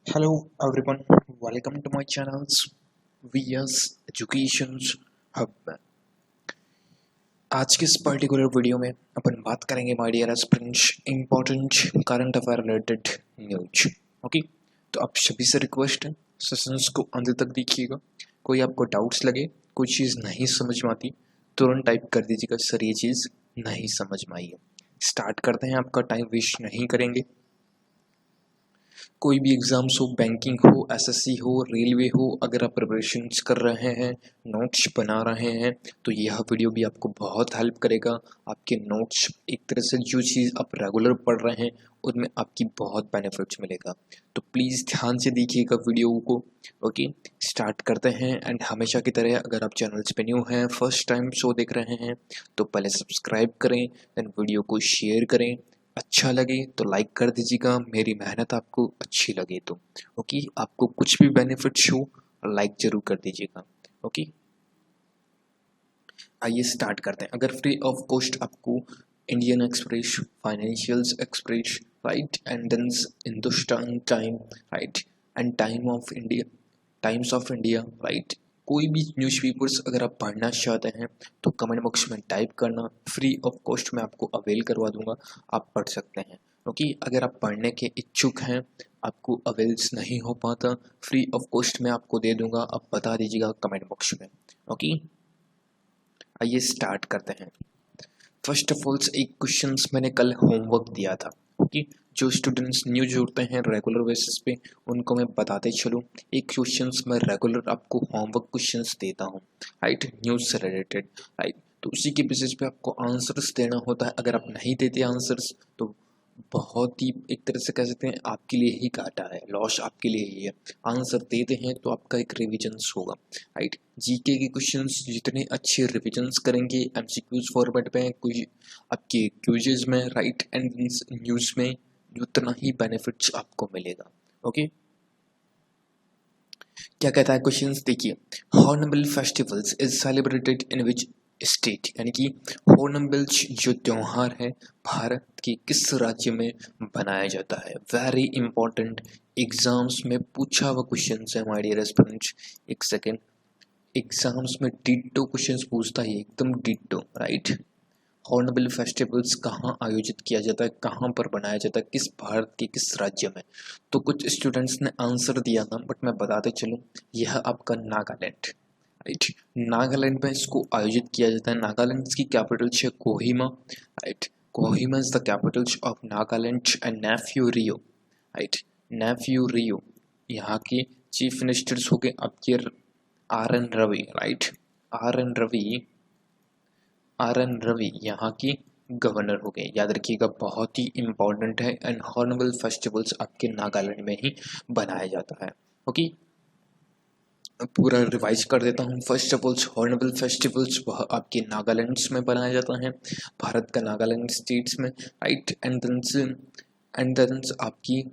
Hello everyone, welcome to my channels VS Education Hub में। आज के इस पर्टिकुलर वीडियो में अपन बात करेंगे my dear aspirants important current affair related news. Okay, तो आप सभी से रिक्वेस्ट है सेशंस को अंत तक देखिएगा। कोई आपको डाउट्स लगे, कोई चीज़ नहीं समझ में आती, तुरंत टाइप कर दीजिएगा सर ये चीज़ नहीं समझ में आई है। स्टार्ट करते हैं, आपका टाइम वेस्ट नहीं करेंगे। कोई भी एग्ज़ाम्स हो, बैंकिंग हो, एसएससी हो, रेलवे हो, अगर आप प्रिपरेशंस कर रहे हैं, नोट्स बना रहे हैं, तो यह वीडियो भी आपको बहुत हेल्प करेगा। आपके नोट्स एक तरह से जो चीज़ आप रेगुलर पढ़ रहे हैं उनमें आपकी बहुत बेनिफिट्स मिलेगा। तो प्लीज़ ध्यान से देखिएगा वीडियो को। ओके, स्टार्ट करते हैं। एंड हमेशा की तरह अगर आप चैनल्स पे न्यू हैं, फर्स्ट टाइम शो देख रहे हैं, तो पहले सब्सक्राइब करें, देन वीडियो को शेयर करें। अच्छा लगे तो लाइक कर दीजिएगा, मेरी मेहनत आपको अच्छी लगे तो। ओके, आपको कुछ भी बेनिफिट्स हो लाइक जरूर कर दीजिएगा। ओके, आइए स्टार्ट करते हैं। अगर फ्री ऑफ कॉस्ट आपको Indian Express, financials Express, right, and then Hindustan time, right, and Times of India, right, कोई भी न्यूज़पेपर्स अगर आप पढ़ना चाहते हैं तो कमेंट बॉक्स में टाइप करना, फ्री ऑफ कॉस्ट में आपको अवेल करवा दूंगा, आप पढ़ सकते हैं। क्योंकि अगर आप पढ़ने के इच्छुक हैं, आपको अवेल्स नहीं हो पाता, फ्री ऑफ कॉस्ट में आपको दे दूंगा, आप बता दीजिएगा कमेंट बॉक्स में। ओके, आइए स्टार्ट करते हैं। फर्स्ट ऑफ ऑल एक क्वेश्चंस मैंने कल होमवर्क दिया था। ओके, जो स्टूडेंट्स न्यू जुड़ते हैं रेगुलर बेसिस पे उनको मैं बताते चलूँ, एक क्वेश्चंस मैं रेगुलर आपको होमवर्क क्वेश्चंस देता हूँ, राइट, न्यूज़ से रिलेटेड, राइट। तो उसी के बेसिस पे आपको आंसर्स देना होता है। अगर आप नहीं देते आंसर्स तो बहुत ही एक तरह से कह सकते हैं आपके लिए ही घाटा है, लॉस आपके लिए ही है। आंसर देते हैं तो आपका एक रिविजन्स होगा, राइट। जीके के क्वेश्चंस जितने अच्छे रिविजन्स करेंगे एमसीक्यूज फॉर्मेट में, कुछ आपके क्यूजेज में, राइट, एंड न्यूज़ में, उतना ही बेनिफिट्स आपको मिलेगा। ओके, क्या कहता है क्वेश्चंस देखिए। Hornbill festivals is celebrated in which state, यानी कि हॉर्नबिल जो त्योहार है भारत के किस राज्य में बनाया जाता है। वेरी इंपॉर्टेंट, एग्जाम्स में पूछा हुआ क्वेश्चन है माय डियर स्टूडेंट्स। एक सेकेंड, एग्जाम्स में डिट्टो क्वेश्चंस पूछता है, एकदम डिट्टो, राइट। हॉर्नबिल फेस्टिवल्स कहाँ आयोजित किया जाता है, कहाँ पर बनाया जाता है, किस भारत के किस राज्य में। तो कुछ स्टूडेंट्स ने आंसर दिया था, बट मैं बताते चलूँ, यह आपका नागालैंड, राइट, नागालैंड में इसको आयोजित किया जाता है। नागालैंड की कैपिटल है Kohima, right. Kohima is the capital of Nagaland and Neiphiu Rio, right, Neiphiu Rio यहाँ के चीफ मिनिस्टर्स हो गए आपके R N Ravi, right, R N Ravi, R N Ravi यहाँ की गवर्नर हो गए। याद रखिएगा, बहुत ही इंपॉर्टेंट है। एंड हॉर्नबिल फेस्टिवल्स आपके नागालैंड में ही बनाया जाता है। ओके, पूरा रिवाइज कर देता हूँ। First of all hornbill festivals वह आपके नागालैंड में बनाया जाता है, भारत का नागालैंड स्टेट्स में, राइट। एंड देन आपकी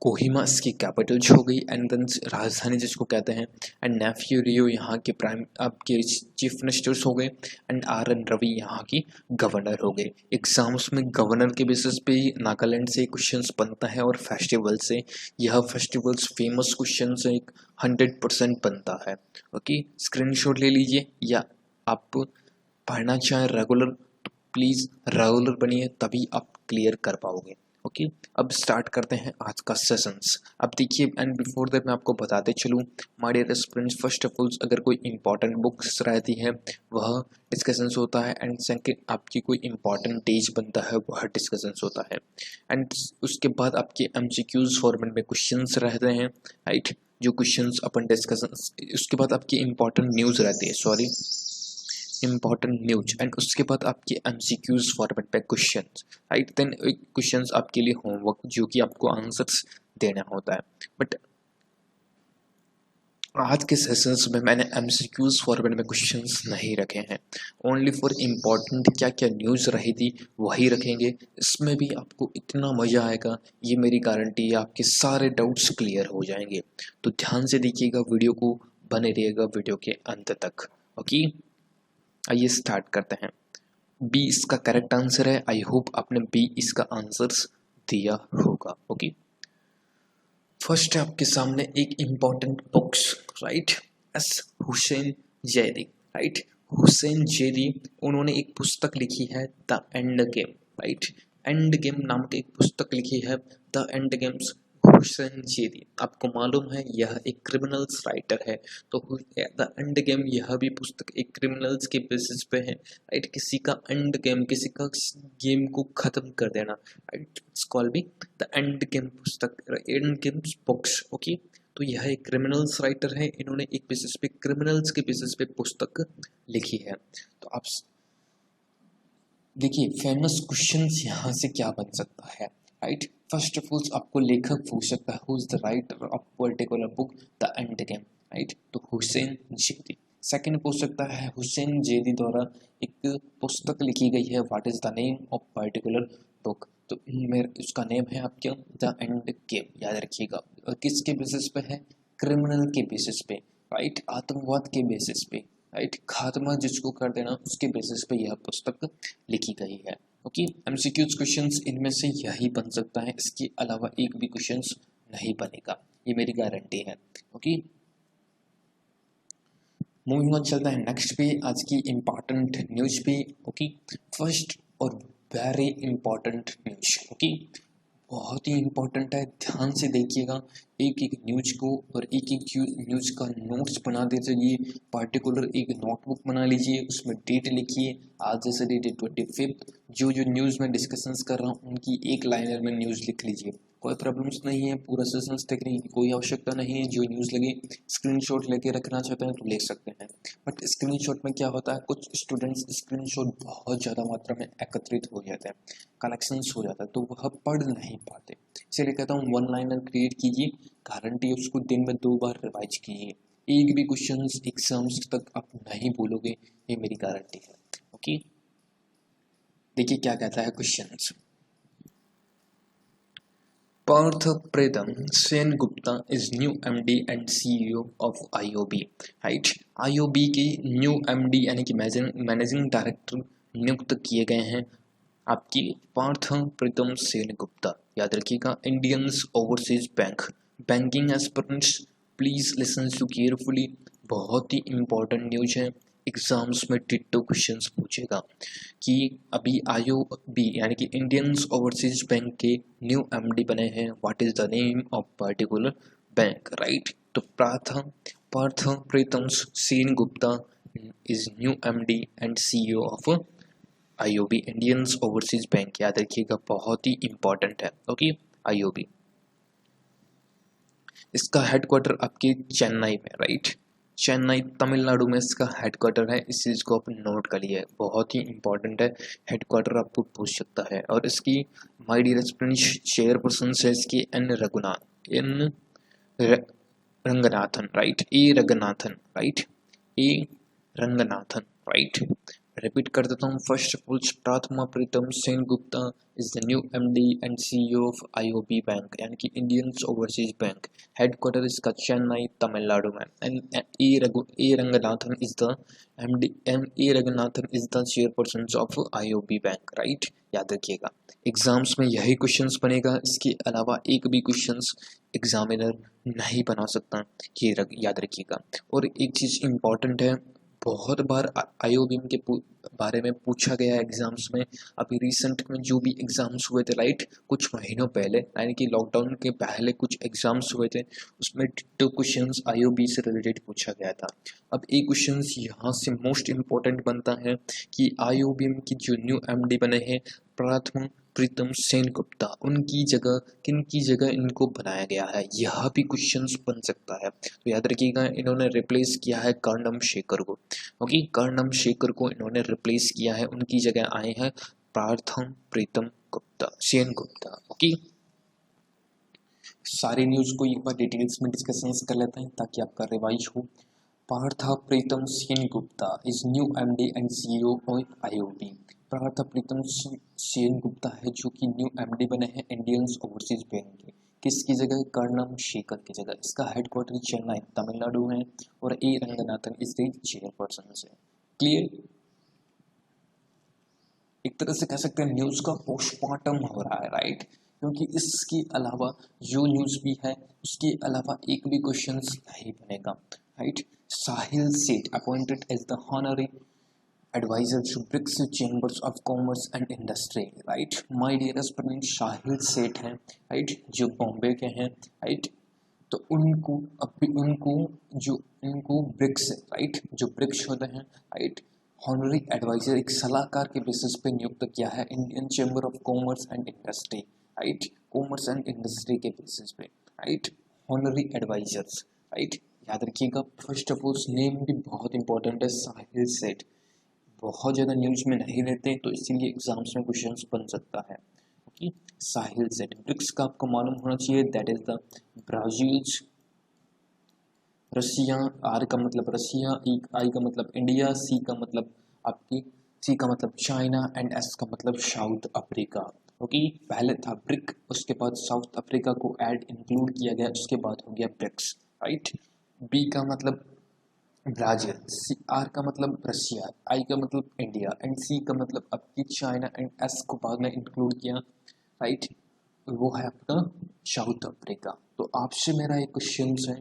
कोहिमा इसकी कैपिटल हो गई, एंड देन राजधानी जिसको कहते हैं। एंड नेफ्यू रियो यहाँ के प्राइम आपके चीफ मिनिस्टर्स हो गए, एंड आर एन रवि यहाँ की गवर्नर हो गए। एग्जाम्स में गवर्नर के बेसिस पे ही नागालैंड से क्वेश्चंस बनता है और फेस्टिवल से। यह फेस्टिवल्स फेमस क्वेश्चन से 100% बनता है। ओके, स्क्रीनशॉट ले लीजिए, या आप पढ़ना चाहें रेगुलर तो प्लीज़ रेगुलर बनिए, तभी आप क्लियर कर पाओगे। ओके, अब स्टार्ट करते हैं आज का सेशंस। अब देखिए, एंड बिफोर दैट मैं आपको बताते चलूँ my dear students, first of all अगर कोई इंपॉर्टेंट बुक्स रहती है वह डिस्कशंस होता है, एंड सेकंड आपकी कोई इंपॉर्टेंट डेज बनता है वह डिस्कशंस होता है, एंड उसके बाद आपके एमसीक्यूज फॉर्मेट में क्वेश्चंस रहते हैं, राइट। जो क्वेश्चंस अपन डिस्कशंस, उसके बाद आपकी इंपॉर्टेंट न्यूज़ रहती है, सॉरी, इंपॉर्टेंट न्यूज, एंड उसके बाद आपके एमसीक्यूज फॉर्मेट पे क्वेश्चंस, राइट। देन क्वेश्चंस आपके लिए होमवर्क जो कि आपको आंसर्स देना होता है। बट आज के सेशंस में मैंने एमसीक्यूज फॉर्मेट में क्वेश्चंस नहीं रखे हैं, ओनली फॉर इम्पॉर्टेंट क्या क्या न्यूज़ रही थी वही रखेंगे। इसमें भी आपको इतना मज़ा आएगा, ये मेरी गारंटी है, आपके सारे डाउट्स क्लियर हो जाएंगे। तो ध्यान से देखिएगा वीडियो को, बने रहिएगा वीडियो के अंत तक। ओके, आइए स्टार्ट करते हैं। बी इसका करेक्ट आंसर है। आई होप आपने बी इसका आंसर दिया होगा। ओके, फर्स्ट है आपके सामने एक important books, right. S Hussain Zaidi, right. Hussain Zaidi, उन्होंने एक पुस्तक लिखी है the end game, right. End game नाम की एक पुस्तक लिखी है, the end games. Hussain Zaidi, आपको मालूम है यह एक क्रिमिनल्स राइटर है, तो द एंड गेम यह भी पुस्तक एक क्रिमिनल्स के बेसिस पे है, राइट। किसी का एंड गेम, किसी का गेम को खत्म कर देना, right. It's call be the end game पुस्तक, एंड गेम्स बुक्स, ओके। तो यह एक क्रिमिनल्स राइटर है, इन्होंने एक बेसिस पे, क्रिमिनल्स के बेसिस पे पुस्तक लिखी है। तो आप देखिए फेमस क्वेश्चंस यहाँ से क्या बन सकता है, राइट। फर्स्ट ऑफ ऑल आपको लेखक पूछ सकता है, who is the writer of particular book the end game, right. तो हुसैन जैदी। सेकंड पूछ सकता है हुसैन जैदी द्वारा एक पुस्तक लिखी गई है, what is the name of particular book, तो मेरे उसका नेम है आपके द एंड गेम, याद रखिएगा। और किसके बेसिस पे है, क्रिमिनल के बेसिस पे, राइट। आतंकवाद के बेसिस पे, राइट। खात्मा जिसको कर देना, उसके बेसिस पे यह पुस्तक लिखी गई है, ओके। एमसीक्यूज क्वेश्चंस इनमें से यही बन सकता है, इसके अलावा एक भी क्वेश्चंस नहीं बनेगा, ये मेरी गारंटी है, ओके। मूविंग ऑन, चलता है नेक्स्ट पे, आज की इंपॉर्टेंट न्यूज पे, ओके। फर्स्ट और वेरी इंपॉर्टेंट न्यूज, ओके, बहुत ही इंपॉर्टेंट है, ध्यान से देखिएगा एक एक न्यूज को, और एक एक न्यूज का नोट्स बना दे चलिए, पर्टिकुलर एक नोटबुक बना लीजिए, उसमें डेट लिखिए, आज जैसे डेट है 25, जो जो न्यूज़ में डिस्कशंस कर रहा हूँ उनकी एक लाइनर में न्यूज़ लिख लीजिए, कोई प्रॉब्लम्स नहीं है, पूरा सेशंस देखने की कोई आवश्यकता नहीं है। जो न्यूज़ लगे स्क्रीनशॉट लेके रखना चाहते हैं तो ले सकते हैं, बट स्क्रीनशॉट में क्या होता है, कुछ स्टूडेंट्स स्क्रीनशॉट बहुत ज़्यादा मात्रा में एकत्रित हो जाते हैं, कलेक्शंस हो जाता है, तो वह पढ़ नहीं पाते, इसलिए कहता हूँ वन लाइनर क्रिएट कीजिए, गारंटी है उसको दिन में 2 बार रिवाइज कीजिए, एक भी क्वेश्चन एग्जाम्स तक आप नहीं भूलोगे, ये मेरी गारंटी है, ओके। देखिए क्या कहता है question. Parth Pratham Sengupta is new MD and CEO of IOB, right. IOB के न्यू MD यानी कि मैनेजिंग डायरेक्टर नियुक्त किए गए हैं आपकी पार्थ प्रीतम सेनगुप्ता, याद रखिएगा। Indians Overseas Bank, banking aspirants please listen to carefully, बहुत ही इंपॉर्टेंट न्यूज है, एग्जाम्स में टिट्टो क्वेश्चंस पूछेगा कि अभी IOB यानी कि इंडियंस ओवरसीज बैंक के न्यू MD बने हैं, what is the name of particular bank, right. तो Partha Pritam Sengupta is new MD and CEO of IOB Indians Overseas Bank, याद रखिएगा, बहुत ही इंपॉर्टेंट है, ओके। IOB इसका हेडक्वार्टर आपके चेन्नई में, राइट। चेन्नई तमिलनाडु में इसका हेडक्वार्टर है, इस चीज़ को आप नोट करिए, बहुत ही इंपॉर्टेंट है, हेडक्वार्टर आपको पूछ सकता है। और इसकी माय डियर स्टूडेंट्स चेयरपर्सन है इसकी Ranganathan, right. Ranganathan, right. Ranganathan, right. Repeat कर देता हूँ, first of all Partha Pritam Sengupta is the new MD and CEO of IOB bank यानी कि इंडियंस ओवरसीज बैंक, हेडक्वार्टर इसका चेन्नई तमिलनाडु में, and A Ranganathan is the Ranganathan is the chairperson of IOB bank, right. याद रखिएगा exams में यही क्वेश्चंस बनेगा, इसके अलावा एक भी क्वेश्चंस एग्जामिनर नहीं बना सकता, ये याद रखिएगा। और एक चीज़ इम्पॉर्टेंट है, बहुत बार IOB के बारे में पूछा गया है एग्जाम्स में, अभी रिसेंट में जो भी एग्जाम्स हुए थे, राइट, कुछ महीनों पहले यानी कि लॉकडाउन के पहले कुछ एग्जाम्स हुए थे, उसमें डिट्टो क्वेश्चंस IOB से रिलेटेड पूछा गया था। अब एक क्वेश्चन यहाँ से मोस्ट इम्पोर्टेंट बनता है कि IOB की जो न्यू MD बने हैं प्राथम प्रीतम सेनगुप्ता, उनकी जगह किन की जगह इनको बनाया गया है, यह भी क्वेश्चंस बन सकता है। तो याद रखिएगा इन्होंने रिप्लेस किया है कर्णम शेखर को, ओके। कर्णम शेखर को इन्होंने रिप्लेस किया है, उनकी जगह आए हैं प्राथम प्रीतम गुप्ता सेनगुप्ता, ओके। सारी न्यूज को एक बार डिटेल्स में डिस्कशन कर लेते हैं ताकि आपका रिवाइज हो। Partha Pritam Sengupta is new MD and CEO of IOB। Partha Pritam Sengupta है जो कि न्यू MD बने हैं इंडियंस ओवरसीज बैंक के, किसकी जगह, कर्णम शेखर की जगह। इसका हेडक्वार्टर चेन्नई तमिलनाडु है और ए रंगनाथन इसके चेयरपर्सन है, क्लियर। एक तरह से कह सकते हैं न्यूज का पोस्टमार्टम हो रहा है, राइट। क्योंकि इसके अलावा जो न्यूज़ भी है उसके अलावा एक भी क्वेश्चन नहीं बनेगा, right. Sahil Seth appointed as the honorary advisor to BRICS Chambers of Commerce and Industry, right। My dear student Sahil Seth हैं, राइट, जो बॉम्बे के हैं, राइट। तो उनको अभी उनको ब्रिक्स, राइट, जो ब्रिक्स होते हैं, राइट, हॉनरी एडवाइजर एक सलाहकार के बेसिस पे नियुक्त किया है Indian chamber of commerce and industry, right, commerce and industry के बेसिस पे, राइट, हॉनरी एडवाइजर्स, राइट। याद रखिएगा, फर्स्ट ऑफ ऑल नेम भी बहुत इंपॉर्टेंट है, साहिल सेठ बहुत ज़्यादा न्यूज में नहीं रहते, तो इसीलिए एग्जाम्स में क्वेश्चंस बन सकता है। ओके, साहिल सेठ। ब्रिक्स का आपको मालूम होना चाहिए, that is the Brazil, Russia, R का मतलब रशिया, आई का मतलब इंडिया, सी का मतलब आपकी सी का मतलब चाइना एंड एस का मतलब साउथ अफ्रीका। ओके, पहले था ब्रिक, उसके बाद साउथ अफ्रीका को ऐड इंक्लूड किया गया, उसके बाद हो गया ब्रिक्स, राइट। बी का मतलब ब्राजील, सी आर का मतलब रशिया, आई का मतलब इंडिया एंड सी का मतलब आपकी चाइना एंड एस को बाद में इंक्लूड किया, राइट, वो है आपका साउथ अफ्रीका। तो आपसे मेरा एक क्वेश्चन है,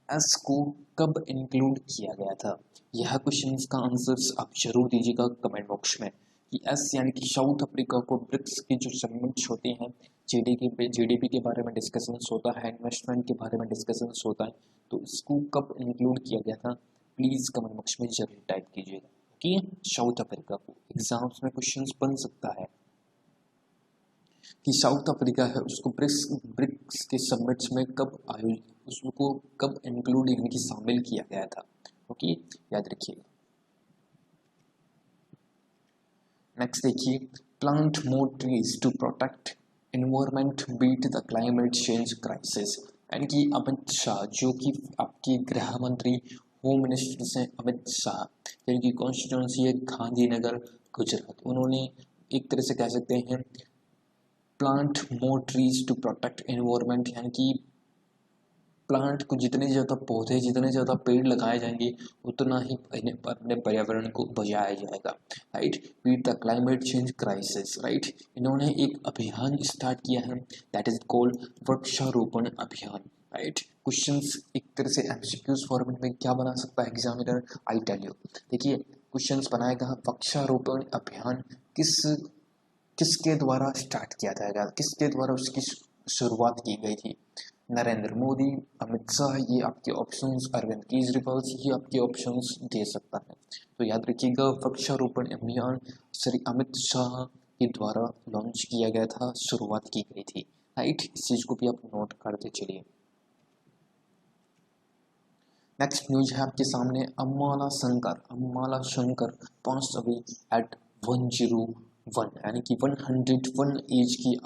एस को कब इंक्लूड किया गया था? यह क्वेश्चन का आंसर्स आप जरूर दीजिएगा कमेंट बॉक्स में कि एस यानी कि साउथ अफ्रीका को ब्रिक्स की जो समिट्स होती हैं, जीडीपी के बारे में डिस्कशंस होता है, इन्वेस्टमेंट के बारे में डिस्कशंस होता है, तो इसको कब इंक्लूड किया गया था प्लीज़ कमेंट बॉक्स में जरूर टाइप कीजिएगा कि साउथ अफ्रीका को। एग्जाम्स में क्वेश्चंस बन सकता है कि साउथ अफ्रीका है उसको ब्रिक्स के समिट्स में कब उसको कब इंक्लूड यानी कि शामिल किया गया था। ओके, याद रखिएगा। नेक्स्ट देखिए, plant more trees to protect environment beat the climate change crisis, यानी कि अमित शाह जो कि आपके गृह मंत्री होम मिनिस्टर से अमित शाह, यानी कि कॉन्स्टिट्यूंसी है गांधीनगर गुजरात, उन्होंने एक तरह से कह सकते हैं plant more trees to protect environment, यानी कि प्लांट को जितने ज़्यादा पौधे जितने ज़्यादा पेड़ लगाए जाएंगे उतना ही अपने पर्यावरण को बचाया जाएगा, right. Beat the climate change crisis, right. इन्होंने एक अभियान स्टार्ट किया है, दैट इज कॉल्ड वृक्षारोपण अभियान, राइट। क्वेश्चंस एक तरह से एमसीक्यूज फॉर्मेट में क्या बना सकता है एग्जामिनर, आई टेल यू। देखिए, क्वेश्चंस बनाएगा वृक्षारोपण अभियान किसके द्वारा स्टार्ट किया जाएगा, किसके द्वारा उसकी शुरुआत की गई थी? नरेंद्र मोदी, अमित शाह, ये आपके ऑप्शंस, अरविंद केजरीवाल, ये आपके ऑप्शंस दे सकता है। तो याद रखिएगा, वृक्षारोपण अभियान श्री अमित शाह के द्वारा लॉन्च किया गया था, शुरुआत की गई थी, राइट। इस चीज को भी आप नोट करते चलिए। नेक्स्ट न्यूज है आपके सामने, अम्माला शंकर पास्ट अवे एट 101, यानी कि 101 एज की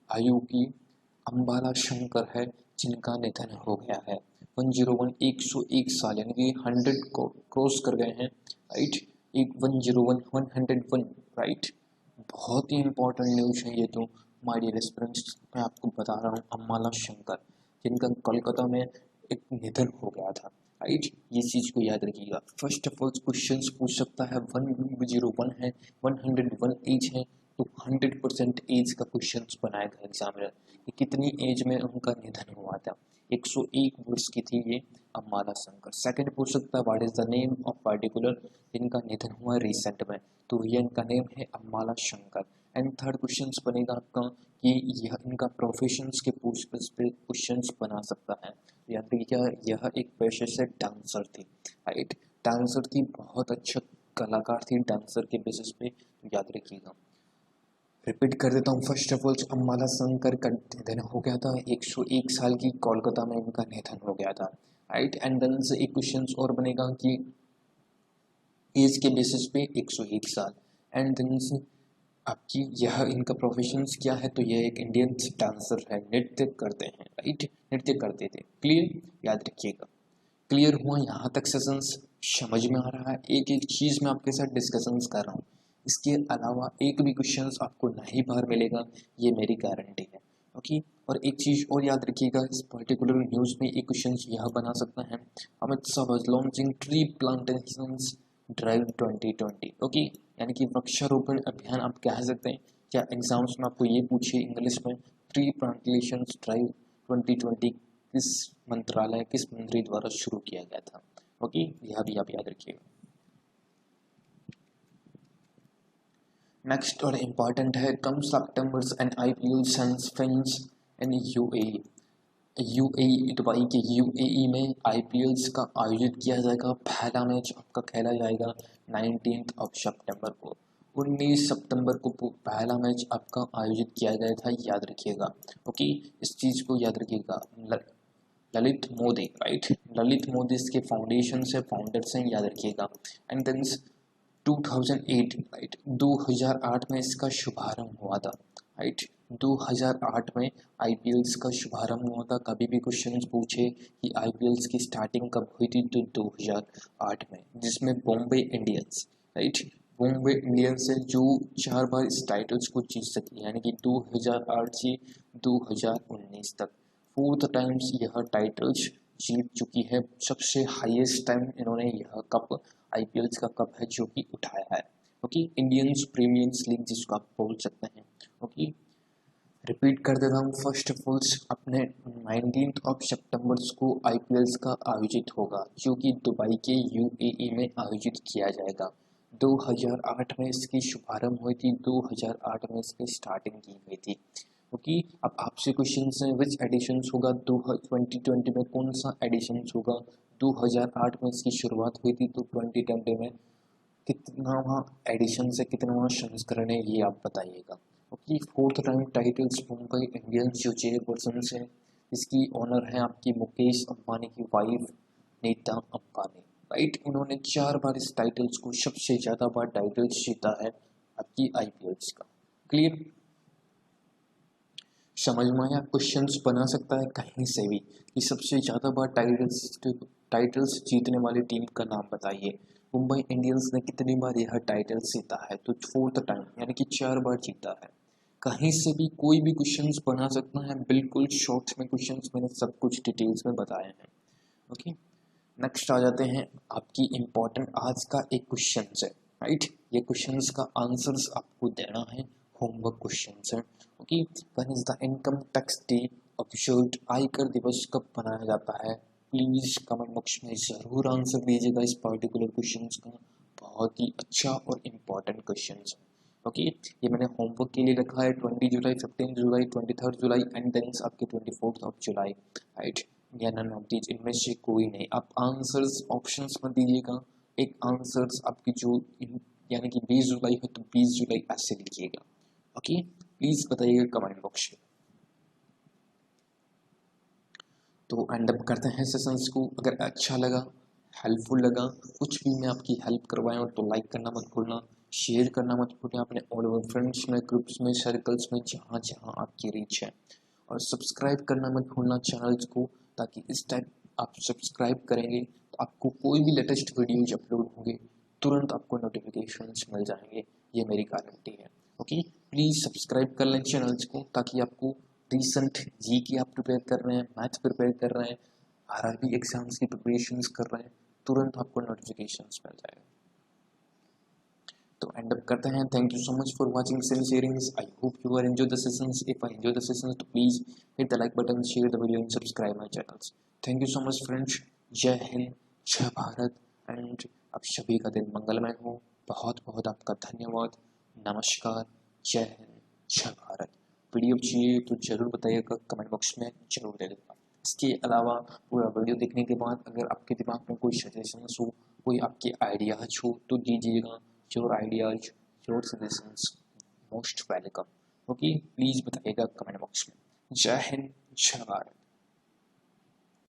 आयु की अम्बाला शंकर है जिनका निधन हो गया है। 101 101 साल, यानी कि 100 को क्रॉस कर गए हैं, राइट। 101 101, राइट। बहुत ही इंपॉर्टेंट न्यूज है ये तो माय डियर स्टूडेंट्स, मैं आपको बता रहा हूँ अम्बाला शंकर जिनका कोलकाता में एक निधन हो गया था, राइट। ये चीज को याद रखिएगा। फर्स्ट ऑफ ऑल क्वेश्चन पूछ सकता है 101 है, 101 एज है, तो 100% एज का क्वेश्चन बनाएगा एग्जामिनर कि कितनी एज में उनका निधन हुआ था। 101 वर्ष की थी ये अम्बाला शंकर। सेकंड पूछ सकता है what is the name of particular जिनका निधन हुआ रिसेंट में, तो ये इनका नेम है Ambala Shankar. And third question बनेगा आपका कि यह इनका प्रोफेशंस के बेसिस पे क्वेश्चन बना सकता है। याद रखिएगा, यह एक पेशे से डांसर थी, राइट। डांसर थी, बहुत अच्छा कलाकार थी डांसर के बेसिस पे, याद रखिएगा। रिपीट कर देता हूँ, first of all Ambala Shankar का निधन हो गया था, 101 साल की कोलकाता में इनका निधन हो गया था, राइट। एंड देन से एक क्वेश्चन और बनेगा कि एज के बेसिस पे 101 साल, एंड देन से आपकी यह इनका प्रोफेशंस क्या है, तो यह एक इंडियन डांसर है, नृत्य करते हैं, राइट, नृत्य करते थे। क्लियर, याद रखिएगा। क्लियर हुआ यहाँ तक सेशंस, समझ में आ रहा है? एक एक चीज़ मैं आपके साथ डिस्कशंस कर रहा हूँ, इसके अलावा एक भी क्वेश्चन आपको नहीं बाहर मिलेगा, ये मेरी गारंटी है, ओके। और एक चीज़ और याद रखिएगा, इस पर्टिकुलर न्यूज़ में एक क्वेश्चन यह बना सकता है, Amit Shah was launching tree plantations drive 2020, okay, यानी कि वृक्षारोपण अभियान आप कह सकते हैं क्या एग्जाम्स में आपको ये पूछे इंग्लिश में ट्री प्लांटेशन ड्राइव 2020 किस मंत्रालय किस मंत्री द्वारा शुरू किया गया था? ओके, यह भी आप याद रखिएगा। नेक्स्ट और इम्पॉर्टेंट है कम सितंबर end IPL sense friends in UAE Dubai के यूएई में IPL का आयोजित किया जाएगा। पहला मैच आपका खेला जाएगा 19 सितंबर को। 19 सितंबर को पहला मैच आपका आयोजित किया गया था, याद रखिएगा। ओके, इस चीज़ को याद रखिएगा। ललित मोदी, राइट, ललित मोदी इसके फाउंडेशन से फाउंडर से, याद रखिएगा। एंड देन 2008, राइट, 2008 में इसका शुभारंभ हुआ था, राइट। 2008 में IPL का शुभारंभ हुआ था। कभी भी क्वेश्चन पूछे कि IPL की स्टार्टिंग कब हुई थी, तो 2008 में, जिसमें Bombay Indians, right, Bombay Indians है जो 4 बार इस टाइटल्स को जीत सकी, यानी कि 2008 से 2019 तक 4th टाइम्स यह टाइटल्स जीत चुकी है। सबसे हाईएस्ट टाइम इन्होंने यह कप IPL का कप है जो कि उठाया है। ओके, इंडियंस प्रीमियर लीग जिसको आप बोल सकते हैं। ओके, रिपीट कर देता हूँ। फर्स्ट ऑफ ऑल अपने 19 सितंबर को IPL का आयोजित होगा जो कि दुबई के यूएई में आयोजित किया जाएगा। 2008 में इसकी शुभारंभ हुई थी, 2008 में इसकी स्टार्टिंग की गई थी। ओके, अब आपसे क्वेश्चन है विच एडिशन होगा 2020 में, कौन सा एडिशन होगा? 2008 में इसकी शुरुआत हुई थी, तो 2020 में कितना एडिशन से कितना संस्करण है ये आप बताइएगा। Okay, 4th time titles Mumbai Indians जो चेयरपर्सन है, इसकी ऑनर है आपकी मुकेश अंबानी की वाइफ नीता अंबानी, राइट। उन्होंने 4 बार इस टाइटल्स को, सबसे ज़्यादा बार टाइटल्स जीता है आपकी IPL का। क्लियर, समझ में आया? क्वेश्चंस बना सकता है कहीं से भी कि सबसे ज़्यादा बार टाइटल्स जीतने वाली टीम का नाम बताइए। मुंबई इंडियंस ने कितनी बार यह टाइटल्स जीता है? तो 4th टाइम, यानी कि 4 बार जीता है। कहीं से भी कोई भी क्वेश्चंस बना सकता है, बिल्कुल शॉर्ट्स में क्वेश्चंस मैंने सब कुछ डिटेल्स में बताए हैं। ओके, नेक्स्ट आ जाते हैं आपकी इम्पोर्टेंट आज का एक क्वेश्चन है, राइट। ये क्वेश्चंस का आंसर्स आपको देना है, होमवर्क क्वेश्चंस है। Okay, when is the income tax day observed? आयकर दिवस कब मनाया जाता है? प्लीज कमेंट बॉक्स में जरूर आंसर दीजिएगा इस पर्टिकुलर क्वेश्चंस का। बहुत ही अच्छा और इम्पोर्टेंट क्वेश्चन है। ओके, ये मैंने होमवर्क के लिए रखा है 20 जुलाई, 15 जुलाई, 23 जुलाई एंड देन आपके 24 जुलाई, राइट। या नन ऑफ दीज, इनमें से कोई नहीं। आप आंसर्स ऑप्शंस में दीजिएगा। एक आंसर्स आपकी जो यानी कि 20 जुलाई है तो 20 जुलाई ऐसे लिखिएगा। ओके, प्लीज बताइएगा कमेंट बॉक्स में। तो एंड अप करते हैं सेशंस को। अगर अच्छा लगा, हेल्पफुल लगा, कुछ भी मैं आपकी हेल्प करवाया हूँ तो लाइक करना मत भूलना, शेयर करना मत भूलना अपने ऑल ओवर फ्रेंड्स में, ग्रुप्स में, सर्कल्स में, जहाँ जहाँ आपकी रीच है। और सब्सक्राइब करना मत भूलना चैनल्स को, ताकि इस टाइप आप सब्सक्राइब करेंगे तो आपको कोई भी लेटेस्ट वीडियोज अपलोड होंगे तुरंत आपको नोटिफिकेशंस मिल जाएंगे, ये मेरी गारंटी है। ओके, प्लीज़ सब्सक्राइब कर लें चैनल्स को, ताकि आपको रिसेंट जीके आप प्रिपेयर कर रहे हैं, मैथ प्रिपेयर कर रहे हैं, RRB एग्जाम्स की प्रिपरेशंस कर रहे हैं, तुरंत आपको नोटिफिकेशंस मिल जाएगा। तो एंड अप करते हैं। Thank you so much for watching and sharing. I hope you are enjoy the sessions. If I enjoy the sessions तो please hit the like button, share the video and subscribe my channels. Thank you so much friends. जय हिंद, जय Bharat and आप सभी का दिन मंगलमय हो। बहुत बहुत आपका धन्यवाद। नमस्कार, जय हिंद, जय भारत। वीडियो चाहिए तो जरूर बताइएगा, कमेंट बॉक्स में जरूर दे देगा। इसके अलावा पूरा वीडियो देखने के बाद अगर आपके दिमाग में कोई सजेशंस हो, कोई आपके आइडियाज हो तो दीजिएगा। Your ideas, your suggestions most welcome. Okay, please बताइएगा कमेंट बॉक्स में। जय हिंद, जय भारत।